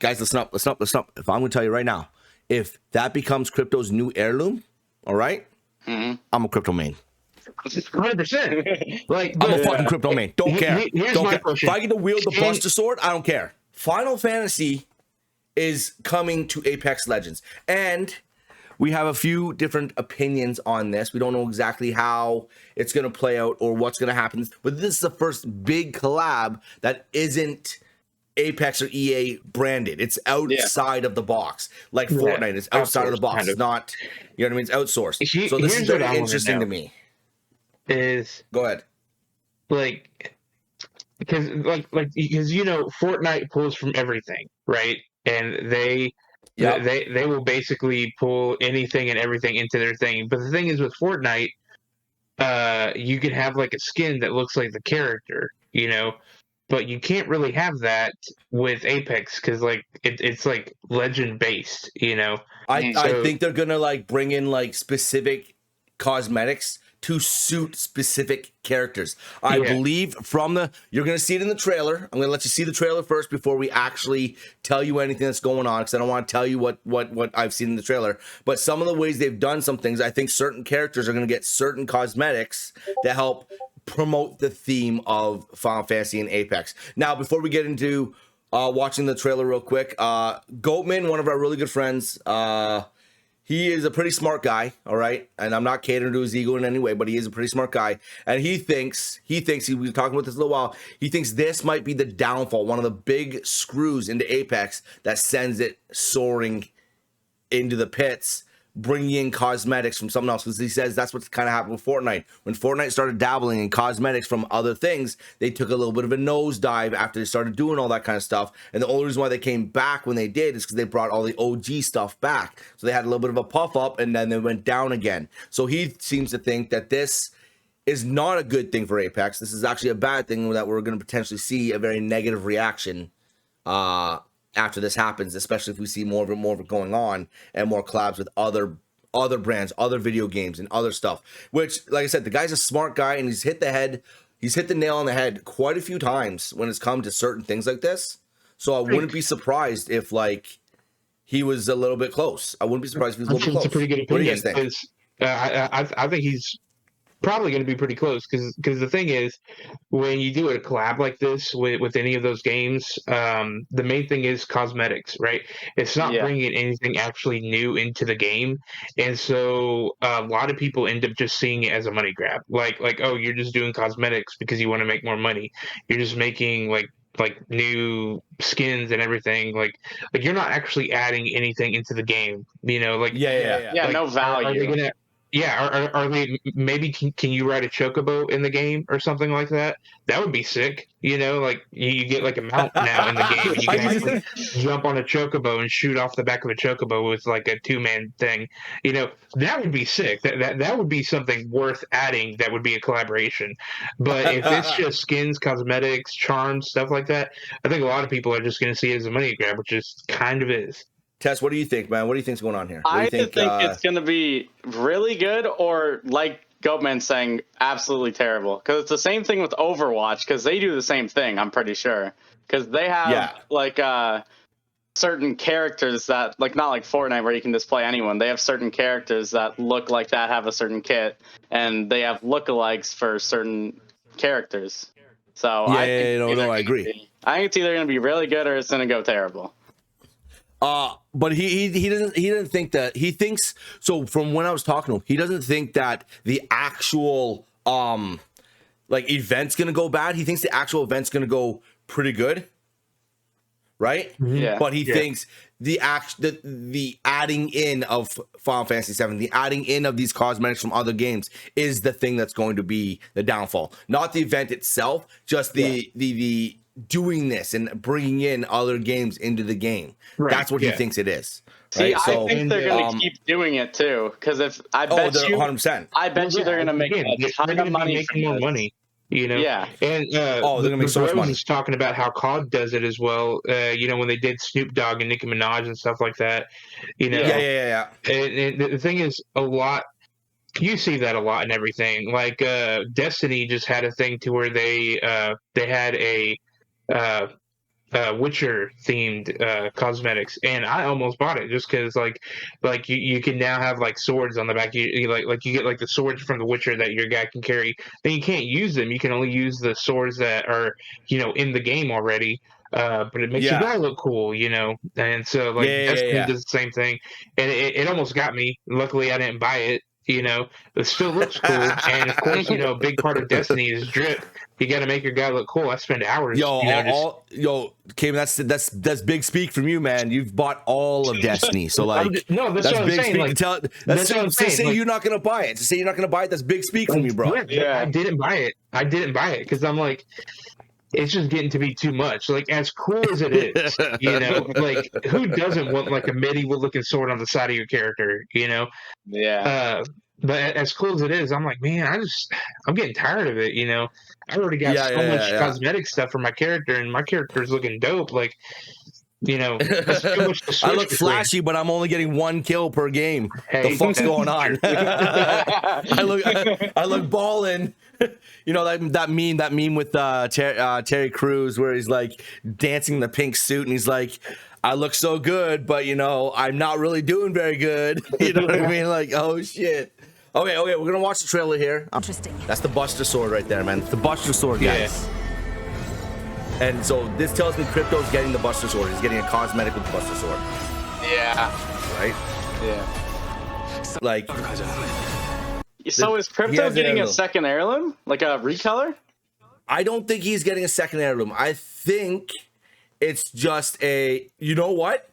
guys, listen up. If I'm going to tell you right now, if that becomes crypto's new heirloom, all right, I'm a crypto main. 100%. Like, I'm a fucking crypto main. Don't care. Here's Don't my care. question. If I get to wield the Buster Sword, I don't care. Final Fantasy is coming to Apex Legends, and we have a few different opinions on this. We don't know exactly how it's going to play out or what's going to happen, but this is the first big collab that isn't Apex or EA branded. It's outside of the box. Like Fortnite is outside of the box. It's not, you know what I mean? It's outsourced. So this is very interesting to me. Go ahead. Like, because Fortnite pulls from everything, right? And they will basically pull anything and everything into their thing. But the thing is with Fortnite, you can have like a skin that looks like the character, but you can't really have that with Apex because like it's like legend based, I think they're gonna like bring in like specific cosmetics to suit specific characters. I believe you're going to see it in the trailer. I'm going to let you see the trailer first before we actually tell you anything that's going on, because I don't want to tell you what I've seen in the trailer. But some of the ways they've done some things, I think certain characters are going to get certain cosmetics to help promote the theme of Final Fantasy and Apex. Now, before we get into watching the trailer real quick, Goatman, one of our really good friends, he is a pretty smart guy, all right? And I'm not catering to his ego in any way, but he is a pretty smart guy. And he was talking about this a little while, he thinks this might be the downfall, one of the big screws into Apex that sends it soaring into the pits, bringing in cosmetics from something else, because he says that's what's kind of happened with Fortnite. When Fortnite started dabbling in cosmetics from other things, they took a little bit of a nosedive after they started doing all that kind of stuff. And the only reason why they came back when they did is because they brought all the OG stuff back. So they had a little bit of a puff up and then they went down again. So he seems to think that this is not a good thing for Apex. This is actually a bad thing, that we're going to potentially see a very negative reaction after this happens, especially if we see more of it going on and more collabs with other brands, other video games, and other stuff. Which, like I said, the guy's a smart guy, and he's hit the nail on the head quite a few times when it's come to certain things like this. So I wouldn't be surprised if like he was a little bit close. I wouldn't be surprised if he was a little bit close. It's a pretty good opinion. What do you guys think? I think he's probably going to be pretty close, because the thing is, when you do a collab like this with any of those games, the main thing is cosmetics, right? It's not bringing anything actually new into the game, and so a lot of people end up just seeing it as a money grab, like oh, you're just doing cosmetics because you want to make more money. You're just making like new skins and everything, like you're not actually adding anything into the game, like like, no value. Are they gonna are they, maybe can you ride a chocobo in the game or something like that? That would be sick. Like you get like a mount now in the game. You can actually jump on a chocobo and shoot off the back of a chocobo with like a 2-man thing. That would be sick. That would be something worth adding. That would be a collaboration. But if it's just skins, cosmetics, charms, stuff like that, I think a lot of people are just going to see it as a money grab, which is kind of is. Tess, what do you think, man? What do you think's going on here? I think it's going to be really good, or like Goatman saying, absolutely terrible. Because it's the same thing with Overwatch, because they do the same thing, I'm pretty sure. Because they have certain characters that, like, not like Fortnite where you can display anyone. They have certain characters that look like that, have a certain kit, and they have lookalikes for certain characters. So I agree. I think it's either going to be really good or it's going to go terrible. But he doesn't think that. He thinks, so from when I was talking to him, he doesn't think that the actual like event's gonna go bad. He thinks the actual event's gonna go pretty good, right? Yeah. But he thinks the adding in of Final Fantasy VII, the adding in of these cosmetics from other games is the thing that's going to be the downfall. Not the event itself, just the doing this and bringing in other games into the game. Right. That's what he thinks it is. See, right? I think they're going to keep doing it too, because if I bet you, 100%. I bet you they're going to make a ton of money. Making more money, Yeah. And they're going to make so much money. Is talking about how COD does it as well. When they did Snoop Dogg and Nicki Minaj and stuff like that. Yeah. And the thing is, a lot. You see that a lot in everything. Like Destiny just had a thing to where they had a Witcher themed cosmetics, and I almost bought it just because like you can now have like swords on the back. You like you get like the swords from the Witcher that your guy can carry. Then you can't use them. You can only use the swords that are in the game already. But it makes your guy look cool, and so like Destiny does the same thing, and it almost got me. Luckily, I didn't buy it. It still looks cool, and of course, a big part of Destiny is drip. You got to make your guy look cool. I spend hours. Cayman, that's big speak from you, man. You've bought all of Destiny, so like, no, that's what I'm big saying. speak Like, to tell. to say you're not gonna buy it. To say you're not gonna buy it, that's big speak from you, bro. Yeah, I didn't buy it. Because I'm like, it's just getting to be too much. Like, as cool as it is, like, who doesn't want like a medieval looking sword on the side of your character, Yeah. But as cool as it is, I'm like, man, I'm getting tired of it, I already got so much cosmetic stuff for my character, and my character's looking dope. Like, that's too much to I look flashy, but I'm only getting 1 kill per game. Hey, the fuck's going on? I look ballin'. That meme with Terry Crews where he's like dancing in the pink suit and he's like, I look so good, but I'm not really doing very good. You know what I mean? Like, oh shit. Okay, we're gonna watch the trailer here. Interesting. That's the Buster Sword right there, man. It's the Buster Sword, guys. Yeah. And so this tells me Crypto's getting the Buster Sword. He's getting a cosmetic with the Buster Sword. Yeah. Right? Yeah. Like. So is Crypto getting a second heirloom? Like a recolor? I don't think he's getting a second heirloom. I think it's just a. You know what?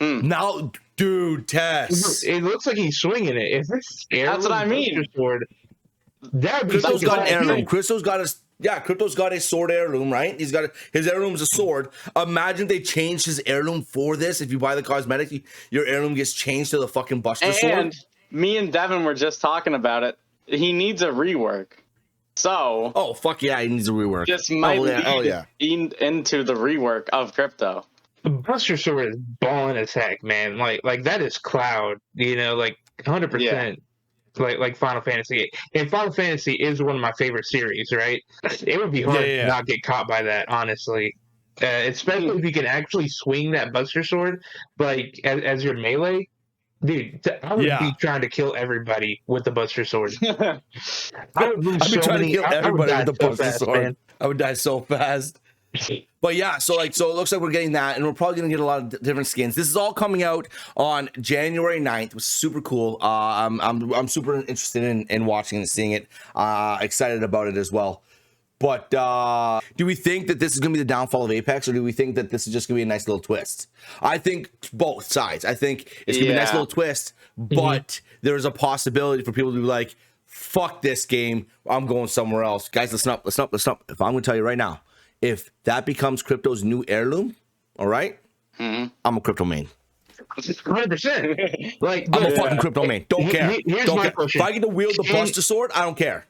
Now. Dude, Tess. It looks like he's swinging it. If it's That's what I mean. Sword, Crypto's got an heirloom. Crypto's got a sword heirloom, right? His heirloom is a sword. Imagine they changed his heirloom for this. If you buy the cosmetic, your heirloom gets changed to the fucking Buster Sword. And me and Devin were just talking about it. He needs a rework. So. Oh fuck yeah, he needs a rework. This might lead into the rework of Crypto. Buster Sword is balling as heck, man. Like that is Cloud, like 100%. Like Final Fantasy. And Final Fantasy is one of my favorite series, right? It would be hard to not get caught by that, honestly. Especially if you can actually swing that Buster Sword, like as your melee. Dude, I would be trying to kill everybody with the Buster Sword. I would lose I'd be trying to kill everybody with the Buster Sword. Man. I would die so fast. But yeah, so it looks like we're getting that, and we're probably gonna get a lot of different skins. This is all coming out on January 9th. It was super cool. I'm super interested in watching and seeing it. Excited about it as well. But do we think that this is gonna be the downfall of Apex, or do we think that this is just gonna be a nice little twist? I think both sides. I think it's gonna be a nice little twist, but there is a possibility for people to be like, "Fuck this game, I'm going somewhere else." Guys, listen up. If I'm gonna tell you right now. If that becomes Crypto's new heirloom, all right, I'm a Crypto main. 100%. Like, I'm a fucking Crypto main. Don't care. Here's don't my care. question. If I get to wield the Buster Sword, I don't care.